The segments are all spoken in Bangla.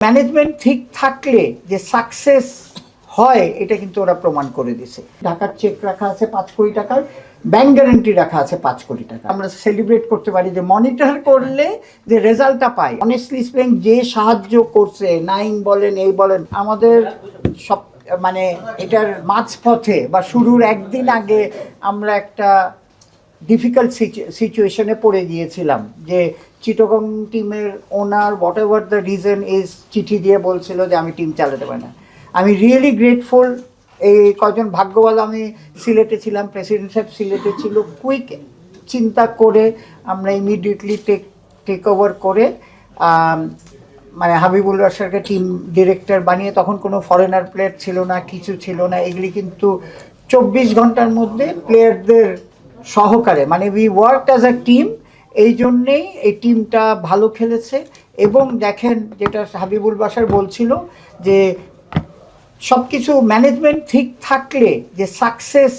ম্যানেজমেন্ট ঠিক থাকলে যে সাকসেস হয় এটা কিন্তু ওরা প্রমাণ করে দিছে। ঢাকার চেক রাখা আছে 5 কোটি টাকার, ব্যাংক গ্যারান্টি রাখা আছে 5 কোটি টাকা। আমরা সেলিব্রেট করতে পারি যে মনিটর করলে যে রেজাল্টটা পাই। অনেস্টলি স্পিকিং যে সাহায্য করছে, নাইম বলেন এই বলেন, আমাদের সব মানে এটার মাঝপথে বা শুরুর একদিন আগে আমরা একটা ডিফিকাল্ট সিচুয়েশনে পড়ে গিয়েছিলাম যে চিটাগং টিমের ওনার whatever the reason is চিঠি দিয়ে বলছিল যে আমি টিম চালাতে পারি না। আমি রিয়েলি গ্রেটফুল। এই কজন ভাগ্যবান, আমি সিলেটে ছিলাম, প্রেসিডেন্ট সাহেব সিলেটে ছিল, কুইক চিন্তা করে আমরা ইমিডিয়েটলি টেক ওভার করে মানে হাবিবুল রাশারকে টিম ডিরেক্টর বানিয়ে, তখন কোনো ফরেনার প্লেয়ার ছিল না, কিছু ছিল না, এগুলি কিন্তু 24 ঘন্টার মধ্যে প্লেয়ারদের সহকারে মানে we work as a team. এই জন্যেই এই টিমটা ভালো খেলেছে। এবং দেখেন যেটা হাবিবুল বাশার বলছিল যে সব কিছু ম্যানেজমেন্ট ঠিক থাকলে যে সাকসেস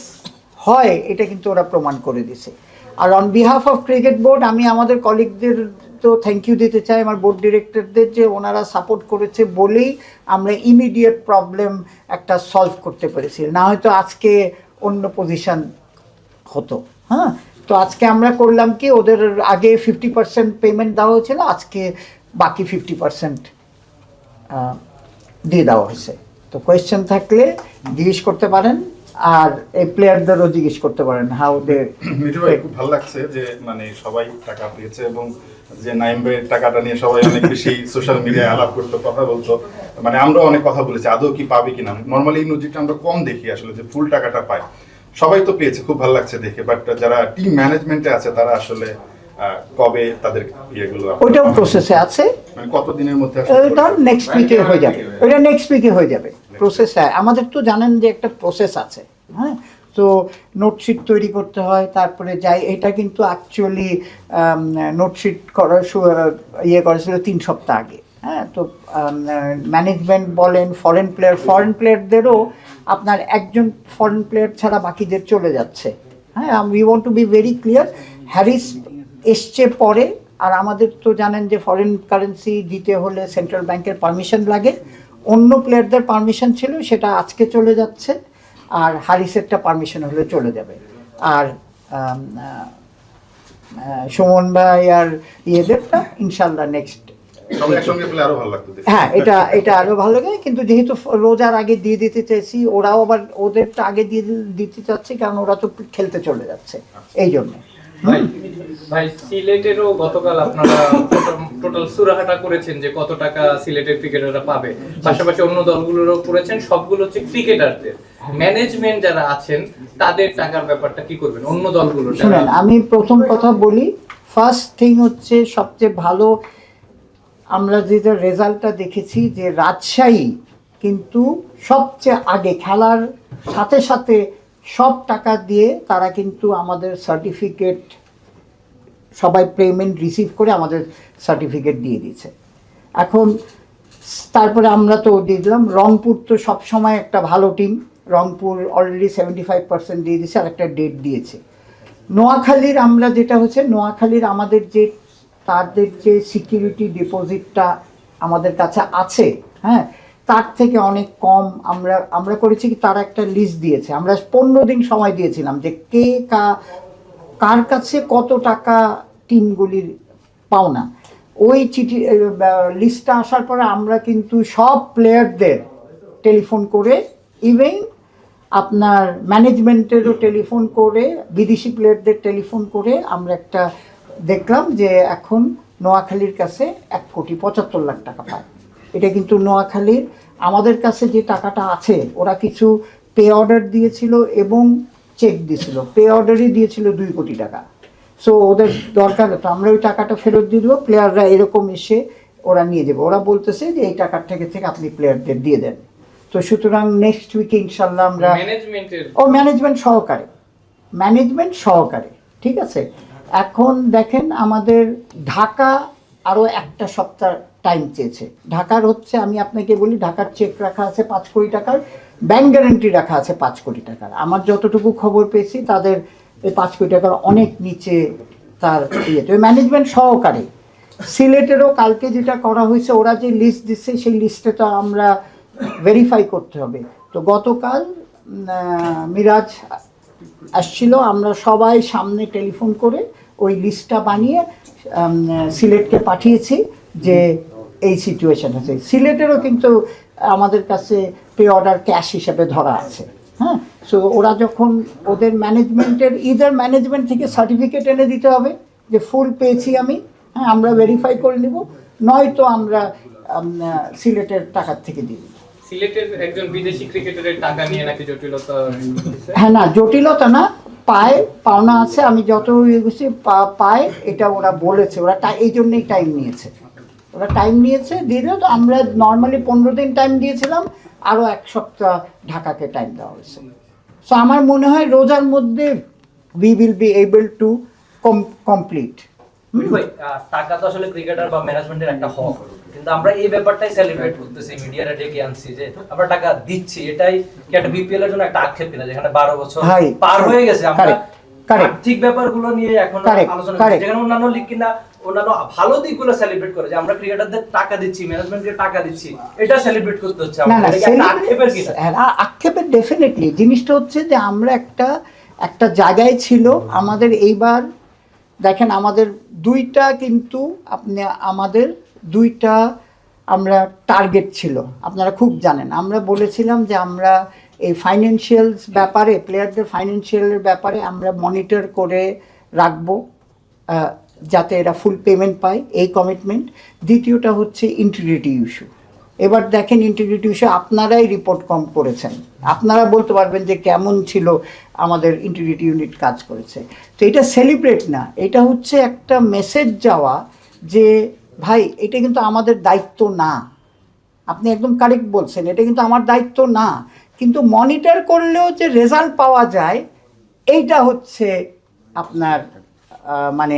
হয় এটা কিন্তু ওরা প্রমাণ করে দিছে। আর on behalf of cricket board আমি আমাদের কলিগদের তো থ্যাংক ইউ দিতে চাই, আমার বোর্ড ডিরেক্টরদের, যে ওনারা সাপোর্ট করেছে বলেই আমরা ইমিডিয়েট প্রবলেম একটা সলভ করতে পেরেছি। না হয়তো আজকে অন্য পজিশন হতো। হ্যাঁ, তো আজকে আমরা করলাম কি, ওদের আগে 50% পেমেন্ট দেওয়া হয়েছিল, আজকে বাকি 50% দিয়ে দেওয়া হয়েছে। তো কোয়েশ্চেন থাকলে জিজ্ঞেস করতে পারেন, আর এই প্লেয়ারদেরও জিজ্ঞেস করতে পারেন হাউ দে। মিঠু ভাই, খুব ভালো লাগছে যে মানে সবাই টাকা পেয়েছে এবং যে নাইম ভাইয়ের টাকাটা নিয়ে সবাই অনেক বেশি সোশ্যাল মিডিয়ায় আলাপ করতো, কথা বলতো, মানে আমরা অনেক কথা বলেছি আদৌ কি পাবে কিনা। নর্মালি এই নজিরটা আমরা কম দেখি আসলে যে ফুল টাকাটা পায়। সবাই তো পেয়েছে, খুব ভালো লাগছে দেখে, বাট যারা টিম ম্যানেজমেন্টে আছে তারা আসলে কবে তাদের ইয়েগুলো ওইটাও প্রসেসে আছে, মানে কতদিনের মধ্যে ওটা নেক্সট উইকে হয়ে যাবে, ওইটা নেক্সট উইকে হয়ে যাবে। প্রসেস আমাদের তো জানেন যে একটা প্রসেস আছে। হ্যাঁ, তো নোটশিট তৈরি করতে হয়, তারপরে যাই। এটা কিন্তু অ্যাকচুয়ালি নোটশিট করার ইয়ে করেছিল 3 সপ্তাহ আগে। হ্যাঁ, তো ম্যানেজমেন্ট বলেন, ফরেন প্লেয়ারদেরও আপনার একজন ফরেন প্লেয়ার ছাড়া বাকিদের চলে যাচ্ছে। হ্যাঁ, we want to be very clear. Harris এসছে পরে, আর আমাদের তো জানেন যে ফরেন কারেন্সি দিতে হলে সেন্ট্রাল ব্যাংকের পারমিশন লাগে। অন্য প্লেয়ারদের পারমিশন ছিল, সেটা আজকে চলে যাচ্ছে, আর হারিসেরটা পারমিশন হলে চলে যাবে। আর সুমন ভাই আর ইয়েদেরটা ইনশাল্লাহ নেক্সট। হ্যাঁ, এটা আরো ভালো লাগে, কিন্তু যেহেতু রোজার আগে দিয়ে দিতে চাইছি, ওরাও আবার ওদেরটা আগে দিয়ে দিতে চাচ্ছে, কারণ ওরা তো খেলতে চলে যাচ্ছে, এই জন্য। ভাই, সিলেটেরও গতকাল আপনারা টোটাল সুরাহাটা করেছেন যে কত টাকা সিলেটের ক্রিকেটাররা পাবে, পাশাপাশি অন্য দলগুলোরও করেছেন, সবগুলো হচ্ছে ক্রিকেটারদের। ম্যানেজমেন্ট যারা আছেন তাদের টাকার ব্যাপারটা কি করবেন অন্য দলগুলো? শুনেন, আমি প্রথম কথা বলি, ফার্স্ট থিং হচ্ছে সবচেয়ে ভালো আমরা যেটা রেজাল্টটা দেখেছি যে রাজশাহী কিন্তু সবচেয়ে আগে খেলার সাথে সাথে সব টাকা দিয়ে তারা কিন্তু আমাদের সার্টিফিকেট, সবাই পেমেন্ট রিসিভ করে আমাদের সার্টিফিকেট দিয়ে দিয়েছে। এখন তারপরে আমরা তো দিয়ে দিলাম। রংপুর তো সবসময় একটা ভালো টিম, রংপুর অলরেডি 75% দিয়ে দিয়েছে, আর একটা ডেট দিয়েছে। নোয়াখালীর আমরা যেটা হচ্ছে, নোয়াখালীর আমাদের যে তাদের যে সিকিউরিটি ডিপোজিটটা আমাদের কাছে আছে, হ্যাঁ, তার থেকে অনেক কম আমরা করেছি কি, তারা একটা লিস্ট দিয়েছে, আমরা 15 দিন সময় দিয়েছিলাম যে কে কার কাছে কত টাকা টিমগুলির পাওনা। ওই চিঠি লিস্টটা আসার পরে আমরা কিন্তু সব প্লেয়ারদের টেলিফোন করে, ইভেন আপনার ম্যানেজমেন্টেরও টেলিফোন করে, বিদেশি প্লেয়ারদের টেলিফোন করে আমরা একটা দেখলাম যে এখন নোয়াখালীর কাছে 1,75,00,000 টাকা পায়। এটা কিন্তু নোয়াখালীর আমাদের কাছে যে টাকাটা আছে, ওরা কিছু পে অর্ডার দিয়েছিল এবং চেক দিয়েছিল। পে অর্ডারই দিয়েছিল 2 কোটি টাকা। সো ওদের দরকার, তো আমরা ওই টাকাটা ফেরত দিয়ে দেবো, প্লেয়াররা এরকম এসে ওরা নিয়ে যাবে। ওরা বলতেছে যে এই টাকার থেকে আপনি প্লেয়ারদের দিয়ে দেন। তো সুতরাং নেক্সট উইকে ইনশাল্লাহ আমরা ম্যানেজমেন্ট সহকারে ঠিক আছে। এখন দেখেন, আমাদের ঢাকা আরও একটা সপ্তাহ টাইম চেয়েছে। ঢাকার হচ্ছে, আমি আপনাকে বলি, ঢাকার চেক রাখা আছে 5 কোটি টাকার, ব্যাংক গ্যারান্টি রাখা আছে 5 কোটি টাকার। আমার যতটুকু খবর পেয়েছি তাদের এই 5 কোটি টাকার অনেক নিচে তার ইয়ে, তো ম্যানেজমেন্ট সহকারে সিলেটেরও কালকে যেটা করা হয়েছে, ওরা যে লিস্ট দিচ্ছে সেই লিস্টে তো আমরা ভেরিফাই করতে হবে। তো গতকাল মিরাজ আসছিল, আমরা সবাই সামনে টেলিফোন করে ওই লিস্টটা বানিয়ে সিলেটকে পাঠিয়েছি যে এই সিচুয়েশন আছে। সিলেটেরও কিন্তু আমাদের কাছে পে অর্ডার ক্যাশ হিসেবে ধরা আছে। হ্যাঁ, সো ওরা যখন ওদের ম্যানেজমেন্ট থেকে সার্টিফিকেট এনে দিতে হবে যে ফুল পেয়েছি আমি, হ্যাঁ আমরা ভেরিফাই করে নেব, নয়তো আমরা সিলেটের টাকার থেকে দিই। সিলেটের একজন বিদেশি ক্রিকেটারের টাকা নিয়ে নাকি জটিলতা হয়েছে? হ্যাঁ, না জটিলতা না, পাওনা আছে, আমি যত বুঝছি পায়, এটা ওরা বলেছে, ওরা এই জন্যই টাইম নিয়েছে, দিলে তো আমরা নর্মালি 15 দিন টাইম দিয়েছিলাম, আরও 1 সপ্তাহ ঢাকাকে টাইম দেওয়া হয়েছে। সো আমার মনে হয় রোজার মধ্যে we will be able to complete. টাকা তো আসলে ক্রিকেটার বা ম্যানেজমেন্টের একটা হক, কিন্তু আমরা এই ব্যাপারটাই সেলিব্রেট করতেছি, মিডিয়াটা ডেকে আনছি যে আমরা টাকা দিচ্ছি, এটাই কি একটা বিপিএল এর জন্য একটা আক্ষেপ কিনা, যেখানে 12 বছর পার হয়ে গেছে, আমরা আর্থিক ব্যাপারগুলো নিয়ে এখন আলোচনা করছি, যেখানে অন্যান্য লিগ কিনা অন্যান্য ভালো দিকগুলো সেলিব্রেট করে যে আমরা ক্রিকেটারদের টাকা দিচ্ছি, ম্যানেজমেন্টকে টাকা দিচ্ছি, এটা সেলিব্রেট করতে হচ্ছে। আক্ষেপের ডেফিনেটলি জিনিসটা হচ্ছে যে আমরা একটা জায়গায় ছিল আমাদের। এইবার দেখেন আমাদের দুইটা আমরা টার্গেট ছিল, আপনারা খুব জানেন। আমরা বলেছিলাম যে আমরা এই প্লেয়ারদের ফাইন্যান্সিয়ালের ব্যাপারে আমরা মনিটর করে রাখবো, যাতে এরা ফুল পেমেন্ট পায়, এই কমিটমেন্ট। দ্বিতীয়টা হচ্ছে ইন্টিগ্রিটি ইস্যু। এবার দেখেন ইন্টিগ্রিটি ইস্যু আপনারাই রিপোর্ট করেছেন, আপনারা বলতে পারবেন যে কেমন ছিল আমাদের ইন্টিগ্রিটি ইউনিট কাজ করেছে। তো এটা সেলিব্রেট না, এটা হচ্ছে একটা মেসেজ যাওয়া যে ভাই এটা কিন্তু আমাদের দায়িত্ব না। আপনি একদম কারেক্ট বলছেন, এটা কিন্তু আমার দায়িত্ব না, কিন্তু মনিটর করলেও যে রেজাল্ট পাওয়া যায় এইটা হচ্ছে আপনার মানে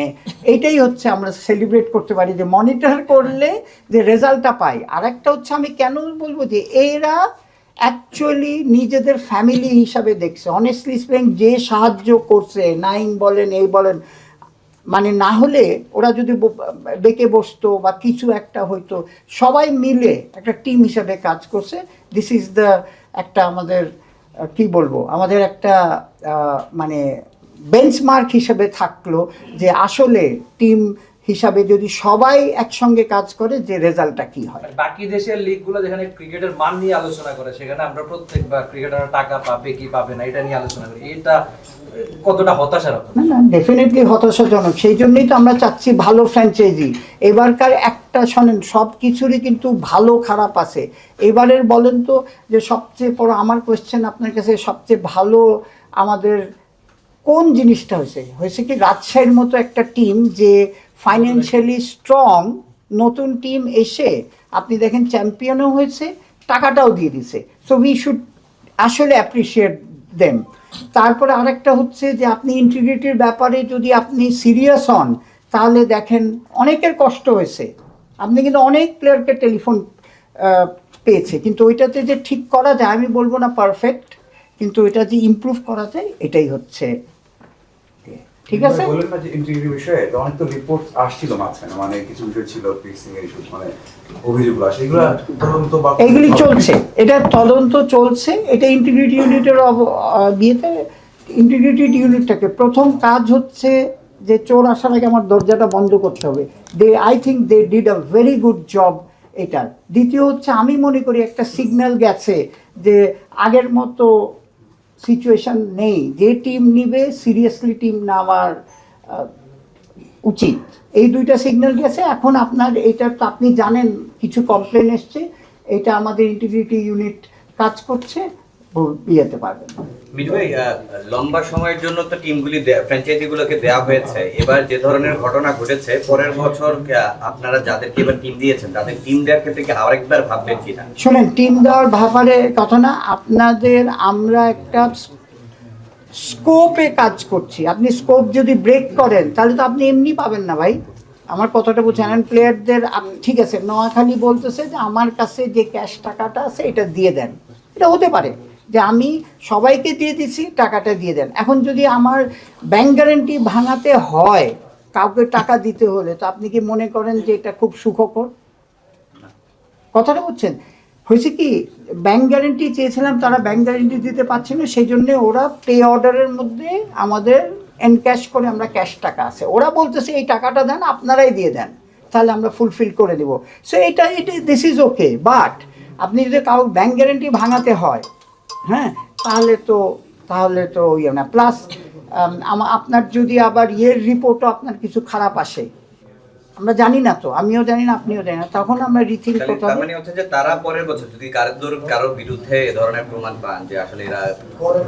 এইটাই হচ্ছে আমরা সেলিব্রেট করতে পারি যে মনিটর করলে যে রেজাল্টটা পাই। আর একটা হচ্ছে আমি কেন বলবো যে এরা অ্যাকচুয়ালি নিজেদের ফ্যামিলি হিসাবে দেখছে। অনেস্টলি স্পিকিং যে সাহায্য করছে, নাইম বলেন এই বলেন, মানে না হলে ওরা যদি বেঁকে বসতো বা কিছু একটা হইতো, সবাই মিলে একটা টিম হিসাবে কাজ করছে। দিস ইজ দ্য একটা আমাদের কি বলবো, আমাদের একটা মানে বেঞ্চমার্ক হিসেবে থাকলো যে আসলে টিম হিসাবে যদি সবাই একসঙ্গে কাজ করে যে রেজাল্টটা কি হয়। বাকি দেশের লিগগুলো যেখানে ক্রিকেটের মান নিয়ে আলোচনা করে, সেখানে আমরা প্রত্যেকবার ক্রিকেটাররা টাকা পাবে কি পাবে না এটা নিয়ে আলোচনা করি, এটা কতটা হতাশার? না, ডেফিনেটলি হতাশাজনক। সেই জন্যই তো আমরা চাচ্ছি ভালো ফ্র্যাঞ্চাইজি। এবারকার একটা শোনেন, সব কিছুরই কিন্তু ভালো খারাপ আছে। এবারের বলেন তো যে সবচেয়ে বড় আমার কোয়েশ্চেন আপনার কাছে, সবচেয়ে ভালো আমাদের কোন জিনিসটা হয়েছে কি রাজশাহীর মতো একটা টিম যে ফাইন্যান্সিয়ালি স্ট্রং, নতুন টিম এসে আপনি দেখেন চ্যাম্পিয়নও হয়েছে, টাকাটাও দিয়ে দিছে। সো উই শুড আসলে অ্যাপ্রিসিয়েট দেম। তারপরে আরেকটা হচ্ছে যে আপনি ইন্টিগ্রিটির ব্যাপারে যদি আপনি সিরিয়াস হন, তাহলে দেখেন অনেকের কষ্ট হয়েছে, আপনি কিন্তু অনেক প্লেয়ারকে টেলিফোন পেয়েছে, কিন্তু ওইটাতে যে ঠিক করা যায়, আমি বলবো না পারফেক্ট, কিন্তু এটা যে ইমপ্রুভ করা যায় এটাই হচ্ছে ঠিক আছে। বললেন না যে ইন্টিগ্রিটি বিষয়ে অনেক তো রিপোর্ট আসছিল মাঝখানে, মানে কিছু বিষয় ছিল ফিক্সিং এর ইস্যু, মানে অভিযোগগুলো আসে, এগুলো তদন্ত বা এইগুলি চলছে, এটা তদন্ত চলছে। এটা ইন্টিগ্রিটি ইউনিটের বিয়েতে ইন্টিগ্রিটি ইউনিটটাকে প্রথম কাজ হচ্ছে যে চোর আসার আগে আমার দরজাটা বন্ধ করতে হবে। I think they did a very good job এটার। দ্বিতীয় হচ্ছে আমি মনে করি একটা সিগন্যাল গেছে যে আগের মতো সিচুয়েশন নেই, যে টিম নিবে সিরিয়াসলি টিম নেওয়ার উচিত, এই দুইটা সিগন্যাল গেছে। এখন আপনার এটা তো আপনি জানেন কিছু কমপ্লেন এসছে, এটা আমাদের ইন্টিগ্রিটি ইউনিট কাজ করছে, বিয়েতে পারবেন। মিঠুই, লম্বা সময়ের জন্য তো টিমগুলি ফ্র্যাঞ্চাইজিগুলোকে দেওয়া হয়েছে, এবার যে ধরনের ঘটনা ঘটেছে পরের বছর আপনারা যাদেরকে এবার টিম দিয়েছেন তাদের টিম দেওয়ার ক্ষেত্রে কি আরেকবার ভাববেন কিনা? শোনেন, টিম দেওয়ার ব্যাপারে কথা না, আপনাদের আমরা একটা স্কোপে কাজ করছি। আপনি স্কোপ যদি ব্রেক করেন তাহলে তো আপনি এমনি পাবেন না ভাই, আমার কথাটা বুঝছেন। প্লেয়ারদের ঠিক আছে, নোয়াখালী বলতেছে যে আমার কাছে যে ক্যাশ টাকাটা আছে এটা দিয়ে দেন, এটা হতে পারে যে আমি সবাইকে দিয়ে দিছি, টাকাটা দিয়ে দেন। এখন যদি আমার ব্যাংক গ্যারান্টি ভাঙাতে হয় কাউকে টাকা দিতে হলে তো আপনি কি মনে করেন যে এটা খুব সুখকর? কথাটা বুঝছেন? হয়েছে কি, ব্যাংক গ্যারেন্টি চেয়েছিলাম, তারা ব্যাংক গ্যারেন্টি দিতে পারছে না, সেই জন্যে ওরা পে অর্ডারের মধ্যে আমাদের এনক্যাশ করে আমরা ক্যাশ টাকা আছে, ওরা বলতেছে এই টাকাটা দেন, আপনারাই দিয়ে দেন, তাহলে আমরা ফুলফিল করে দেবো। সো এটা দিস ইজ ওকে। বাট আপনি যদি কাউ ব্যাংক গ্যারেন্টি ভাঙাতে হয়, হ্যাঁ, তাহলে তো ইয়ে না। প্লাস আপনার যদি আবার ইয়ের রিপোর্টও আপনার কিছু খারাপ আসে, আমরা জানি না তো, আমিও জানি না, আপনিও জানি না, তখন আমরা রিথিঙ্ক তাহলে করতে তার হবে। মানে হচ্ছে যে তারা পরের বছর যদি কারোর বিরুদ্ধে এ ধরনের প্রমাণ পান যে আসলে এরা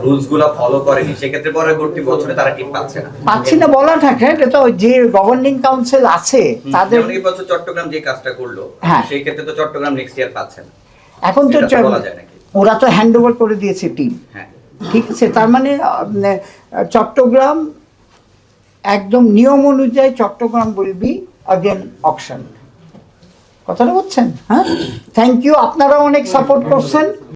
রুলস গুলা ফলো করেনি, সেক্ষেত্রে পরবর্তী বছরে তারা টিম পাচ্ছে না। পাচ্ছি না বলা থাকে, এটা তো যে গভর্নিং কাউন্সিল আছে তাদের। যেমন এই বছর চট্টগ্রাম যে কাজটা করলো, হ্যাঁ। সেই ক্ষেত্রে তো চট্টগ্রাম নেক্সট ইয়ার পাচ্ছে না। এখন তো এটা তো বলা যায় নাকি? ওরা তো হ্যান্ড ওভার করে দিয়েছে টিম, হ্যাঁ, ঠিক আছে। তার মানে চট্টগ্রাম একদম নিয়ম অনুযায়ী Chittagong will be again auction. কথাটা বুঝছেন? হ্যাঁ, থ্যাংক ইউ, আপনারাও অনেক সাপোর্ট করছেন।